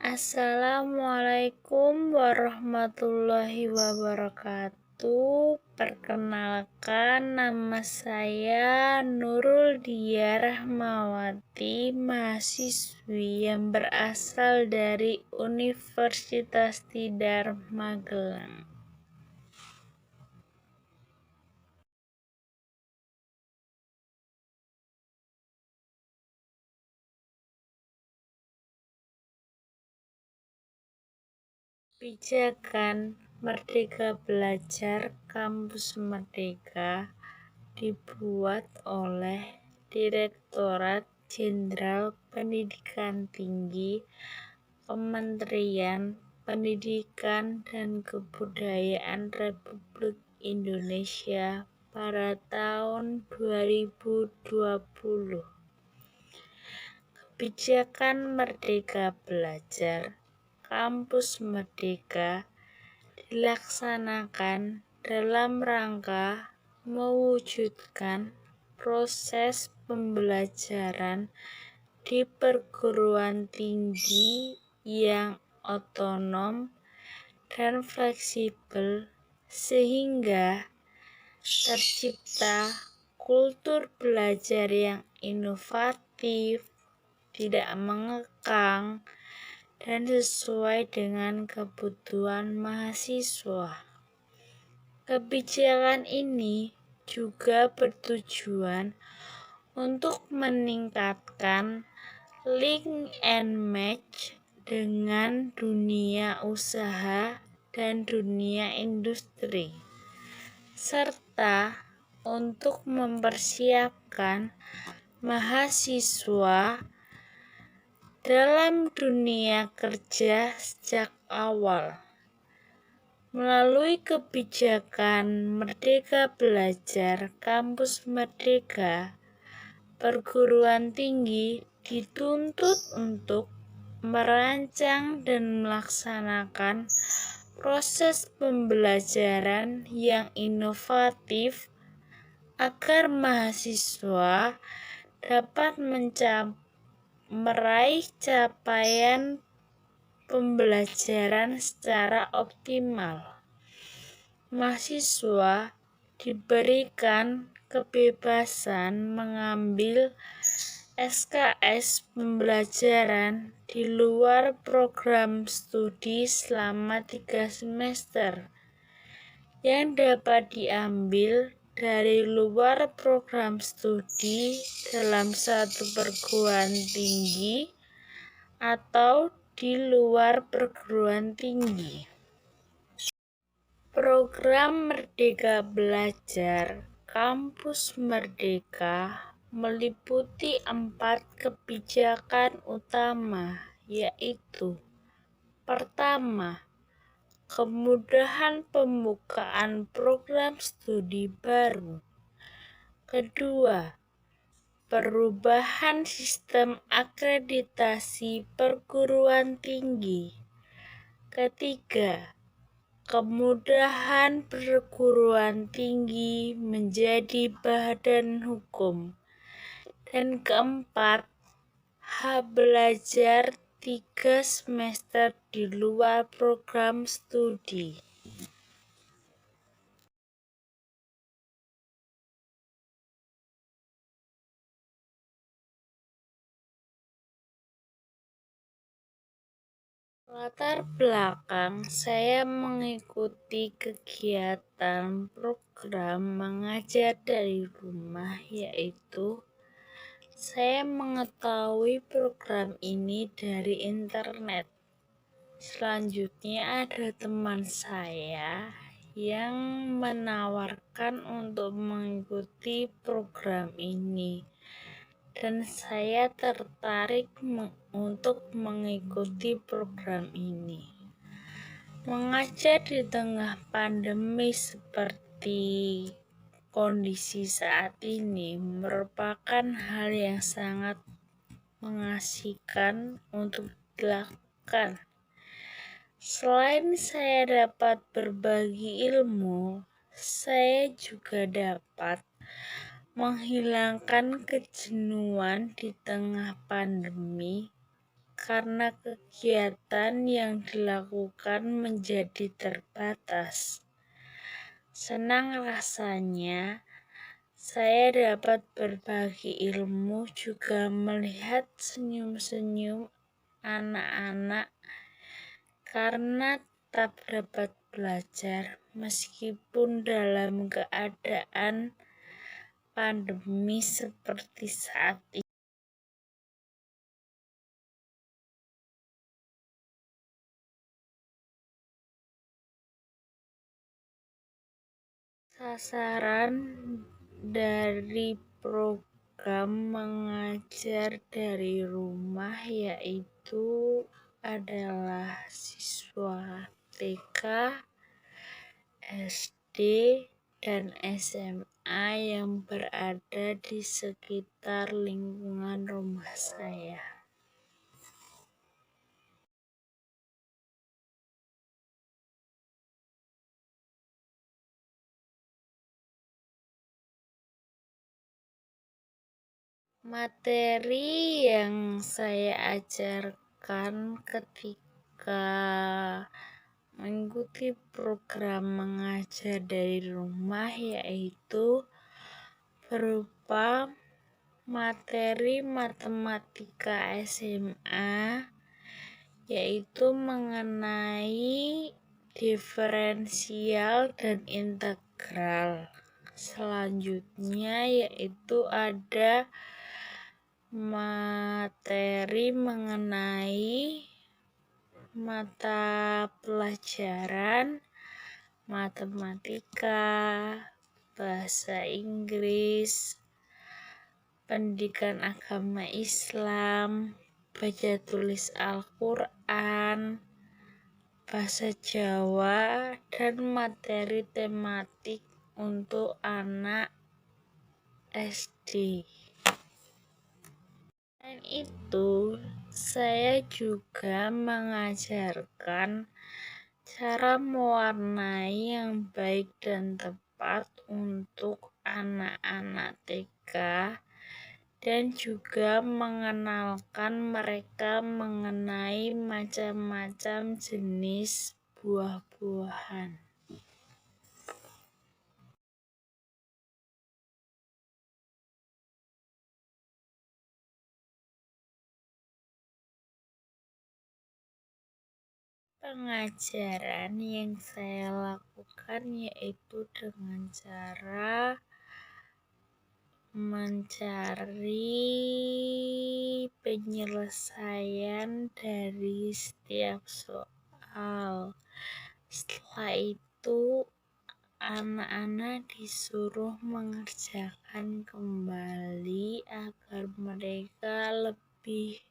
Assalamualaikum warahmatullahi wabarakatuh. Perkenalkan, nama saya Nurul Diah Rahmawati, mahasiswi yang berasal dari Universitas Tidar Magelang. Pijakan Merdeka Belajar Kampus Merdeka dibuat oleh Direktorat Jenderal Pendidikan Tinggi Kementerian Pendidikan dan Kebudayaan Republik Indonesia pada tahun 2020. Kebijakan Merdeka Belajar Kampus Merdeka dilaksanakan dalam rangka mewujudkan proses pembelajaran di perguruan tinggi yang otonom dan fleksibel sehingga tercipta kultur belajar yang inovatif, tidak mengekang, dan sesuai dengan kebutuhan mahasiswa. Kebijakan ini juga bertujuan untuk meningkatkan link and match dengan dunia usaha dan dunia industri, serta untuk mempersiapkan mahasiswa dalam dunia kerja sejak awal. Melalui kebijakan Merdeka Belajar Kampus Merdeka, perguruan tinggi dituntut untuk merancang dan melaksanakan proses pembelajaran yang inovatif agar mahasiswa dapat meraih capaian pembelajaran secara optimal. Mahasiswa diberikan kebebasan mengambil SKS pembelajaran di luar program studi selama 3 semester yang dapat diambil dari luar program studi dalam satu perguruan tinggi atau di luar perguruan tinggi. Program Merdeka Belajar Kampus Merdeka meliputi 4 kebijakan utama, yaitu: pertama, kemudahan pembukaan program studi baru. Kedua, perubahan sistem akreditasi perguruan tinggi. Ketiga, kemudahan perguruan tinggi menjadi badan hukum. Dan keempat, hak belajar 3 semester di luar program studi. Latar belakang saya mengikuti kegiatan program mengajar dari rumah, yaitu saya mengetahui program ini dari internet. Selanjutnya ada teman saya yang menawarkan untuk mengikuti program ini, dan saya tertarik untuk mengikuti program ini. Mengajar di tengah pandemi seperti kondisi saat ini merupakan hal yang sangat mengasihkan untuk dilakukan. Selain saya dapat berbagi ilmu, saya juga dapat menghilangkan kejenuhan di tengah pandemi karena kegiatan yang dilakukan menjadi terbatas. Senang rasanya saya dapat berbagi ilmu, juga melihat senyum-senyum anak-anak karena tetap dapat belajar meskipun dalam keadaan pandemi seperti saat ini. Sasaran dari program mengajar dari rumah yaitu adalah siswa TK, SD, dan SMA yang berada di sekitar lingkungan rumah saya. Materi yang saya ajarkan ketika mengikuti program mengajar dari rumah yaitu berupa materi matematika SMA, yaitu mengenai diferensial dan integral. Selanjutnya yaitu ada materi mengenai mata pelajaran matematika, bahasa Inggris, pendidikan agama Islam, baca tulis Al-Quran, bahasa Jawa, dan materi tematik untuk anak SD. Selain itu, saya juga mengajarkan cara mewarnai yang baik dan tepat untuk anak-anak TK dan juga mengenalkan mereka mengenai macam-macam jenis buah-buahan. Pengajaran yang saya lakukan yaitu dengan cara mencari penyelesaian dari setiap soal. Setelah itu, anak-anak disuruh mengerjakan kembali agar mereka lebih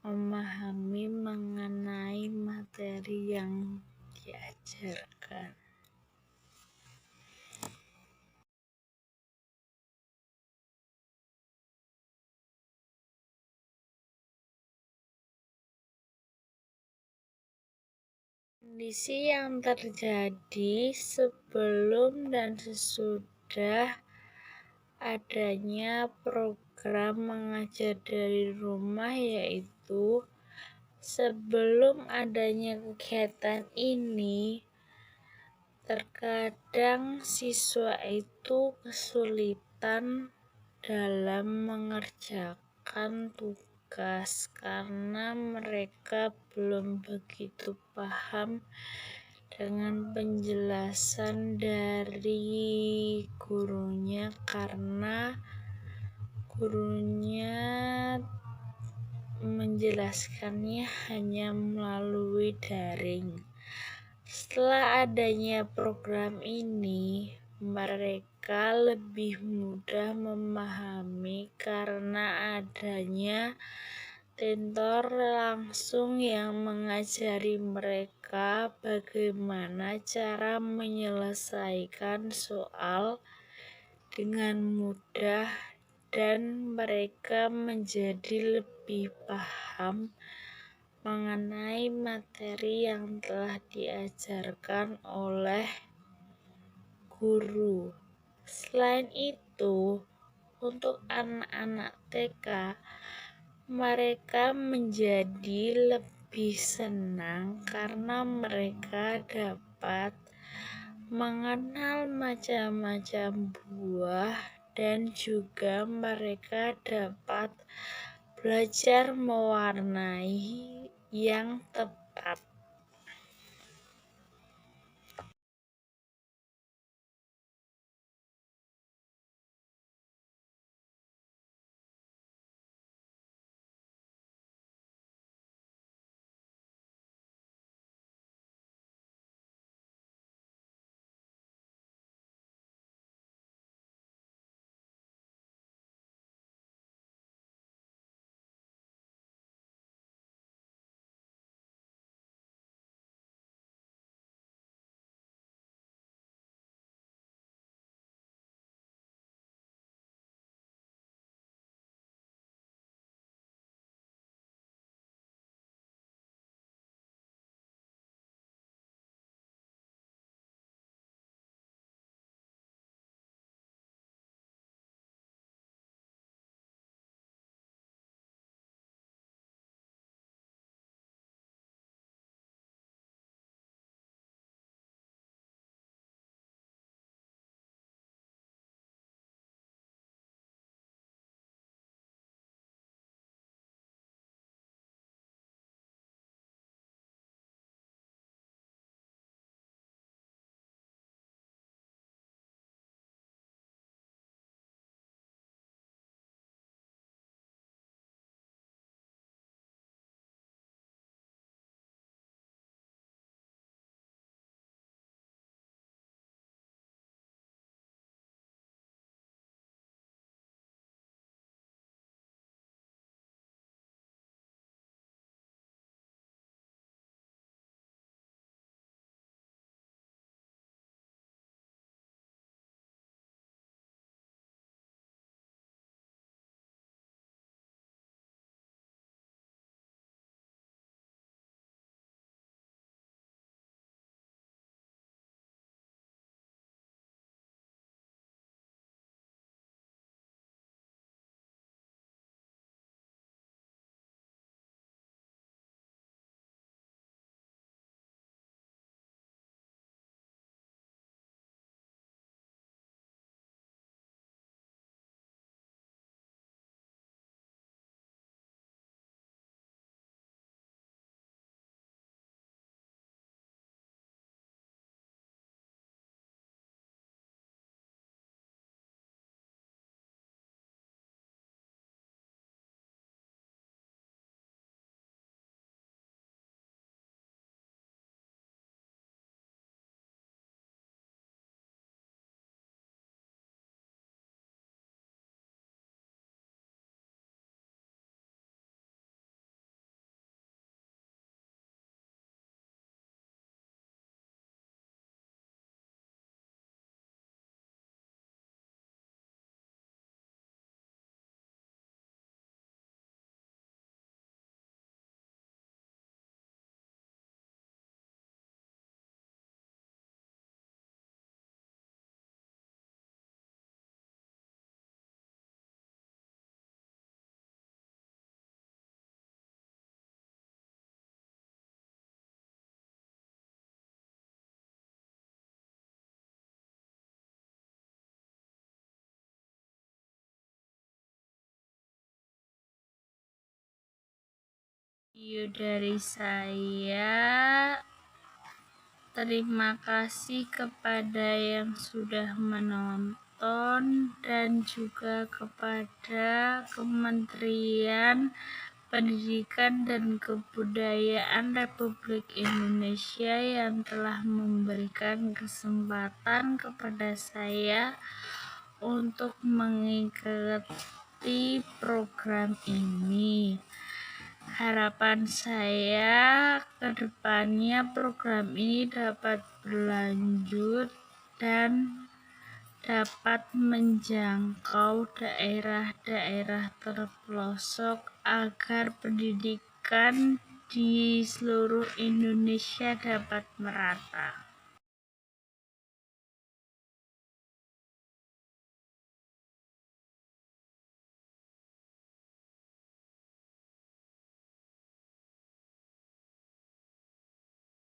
memahami mengenai materi yang diajarkan. Kondisi yang terjadi sebelum dan sesudah adanya program mengajar dari rumah yaitu sebelum adanya kegiatan ini, terkadang siswa itu kesulitan dalam mengerjakan tugas karena mereka belum begitu paham dengan penjelasan dari gurunya karena gurunya menjelaskannya hanya melalui daring. Setelah adanya program ini, mereka lebih mudah memahami karena adanya tutor langsung yang mengajari mereka bagaimana cara menyelesaikan soal dengan mudah dan mereka menjadi lebih paham mengenai materi yang telah diajarkan oleh guru. Selain itu, untuk anak-anak TK, Mereka menjadi lebih senang karena mereka dapat mengenal macam-macam buah dan juga mereka dapat belajar mewarnai yang tepat. Video dari saya. Terima kasih kepada yang sudah menonton dan juga kepada Kementerian Pendidikan dan Kebudayaan Republik Indonesia yang telah memberikan kesempatan kepada saya untuk mengikuti program ini. Harapan saya ke depannya program ini dapat berlanjut dan dapat menjangkau daerah-daerah terpelosok agar pendidikan di seluruh Indonesia dapat merata.